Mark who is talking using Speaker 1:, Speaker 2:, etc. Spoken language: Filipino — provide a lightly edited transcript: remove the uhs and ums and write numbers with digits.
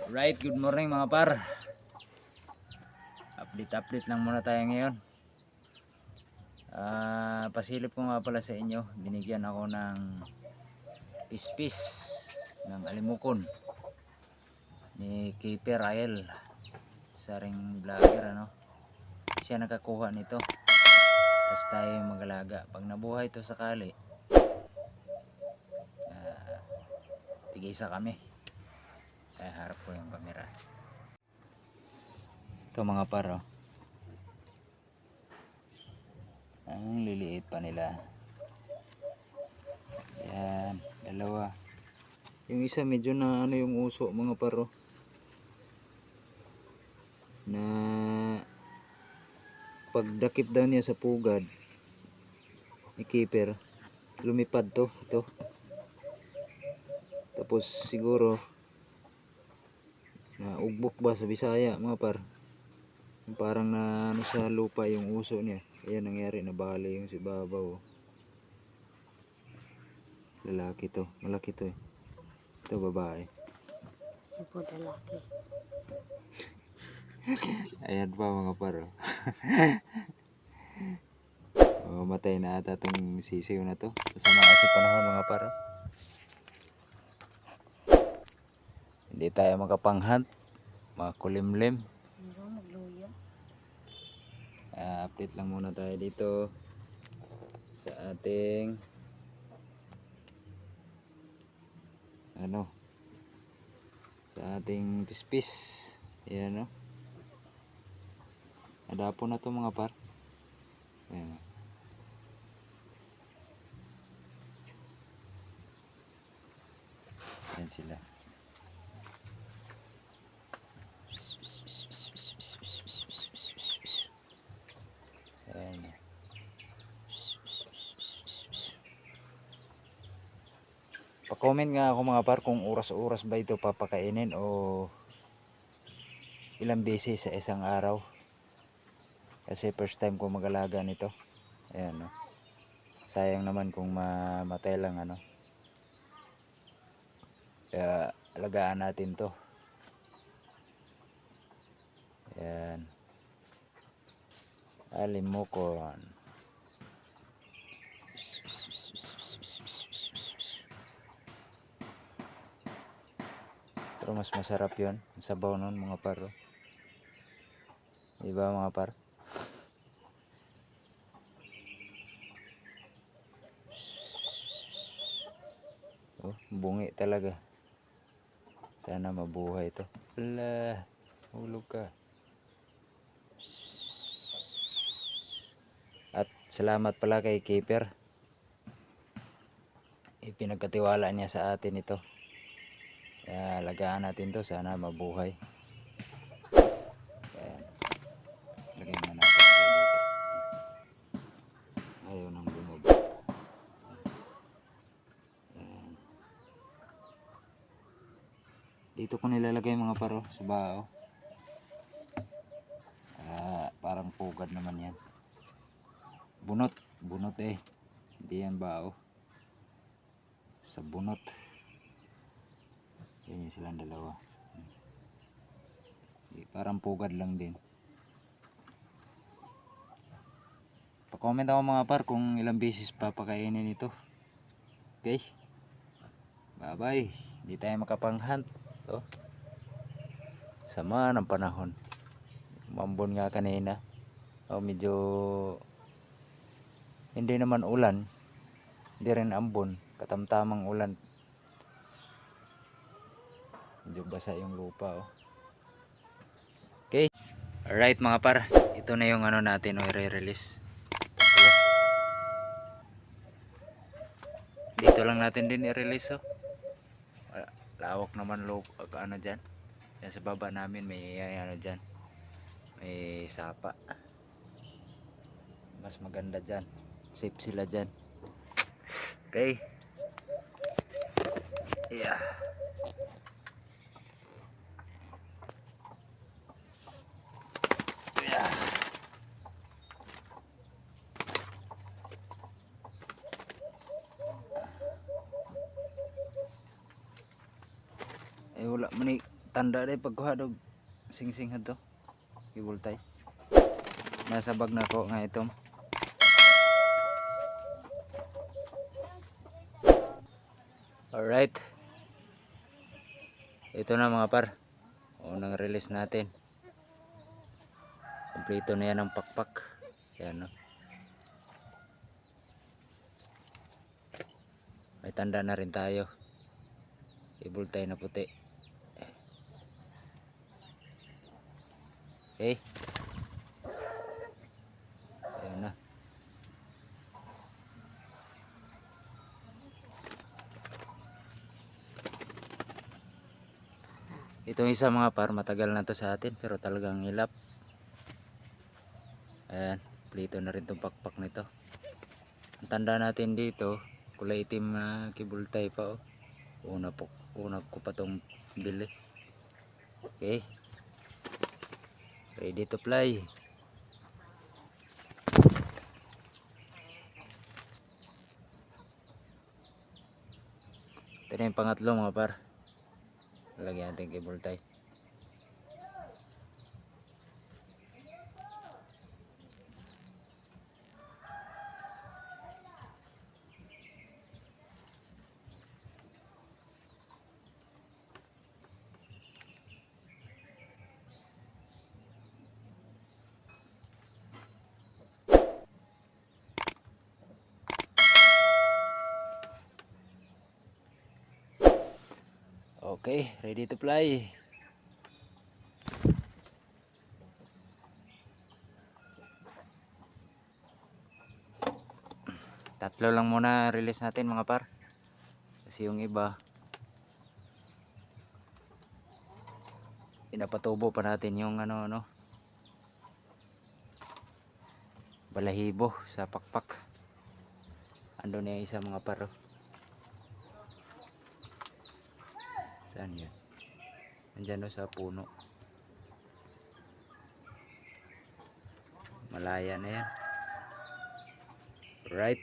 Speaker 1: Right, good morning mga par. Update lang muna tayo ngayon. Pasilip ko nga pala sa inyo, binigyan ako ng pispis ng alimukon ni Keeper Rael, isa ring vlogger ano. Siya nakakuha nito, tapos tayo yung mag-alaga. Pag nabuhay ito sakali, tigisa kami. Harap ko yung camera. Ito mga par, oh. Ang liliit pa nila. Yan, dalawa. Yung isa medyo na ano yung uso mga paro. Na pagdakip daw niya sa pugad ni Keeper, lumipad to, ito. Tapos siguro na ugbok ba sa Bisaya mga par. Parang na ano sa lupa yung uso niya. Ayan nangyari, nabali yung si babaw. Lalaki to, malaki to eh. Ito babae.
Speaker 2: Ito po lalaki.
Speaker 1: Ayan pa mga paro. Matay na ata itong sisiw na to. Kasama kasi panahon mga paro. Hindi tayo makapanghunt. Mga kulimlim.
Speaker 2: Pero magluya.
Speaker 1: Update lang muna tayo dito sa ating sa ating pispis. Ayan, no? Nadapo na to mga par. Ayan. Ayan sila. Ayan. Pa-comment nga ako mga par kung oras-oras ba ito papakainin o ilang beses sa isang araw. Kasi first time ko mag-alaga nito. Ayan, no? Sayang naman kung mamatay lang ano. Kaya alagaan natin to. Ayan. Alimukon. Pero mas masarap yun. Ang sabaw nun mga paro. Diba mga par? Oh, bungi talaga. Sana mabuhay ito. Wala. Hulog ka. At salamat pala kay Keeper. Ipinagkatiwala niya sa atin ito. Kaya alagaan natin to, sana mabuhay. Ayan. Lagyan na natin dito. Ayaw nang bumaba. Ayan. Dito ko nilalagay mga paro sa bao. Parang pugad naman yan. Bunot eh. Hindi yan bao. Sa bunot. Yan yung silang dalawa. Parang pugad lang din. Pa-comment ako mga par kung ilang beses papakainin ito. Okay? Bye bye. Hindi tayo makapang-hunt. Oh. Sama ng panahon. Mambon nga kanina. Medyo hindi naman ulan. Hindi rin ambon. Katamtamang ulan. Medyo basa yung lupa. Oh. Okay. Alright mga par. Ito na yung ano natin. I-release. Dito lang natin din i-release. Oh. Lawak naman ano dyan. Yan sa baba namin may ano dyan. May sapa. Mas maganda dyan. Safe sila dyan. Okay. Yeah. Yeah. Wala man tanda day pagkuha dog sing-sing to gibultay. Nasa bag na ko nga itom. Alright. Ito na mga par. Unang release natin. Kompleto na yan ang pakpak. Yan no. May tanda na rin tayo. Ibultay na puti. Okay. Ayan na. Itong isa mga par, matagal na to sa atin pero talagang hilap. Ayan, plito na rin itong pakpak nito. Ang tanda natin dito, kulay itim na kibultay pa oh. Una ko pa tong bili. Okay. Ready to fly. Ito na yung pangatlo mga par. Lagyan natin kibultay. Okay, ready to fly. Tatlo lang muna release natin mga par. Kasi yung iba pinapatubo pa natin yung ano balahibo sa pakpak. Ando na yung isa mga par. Saan yan? Nandyan o sa puno. Malaya na yan. Right.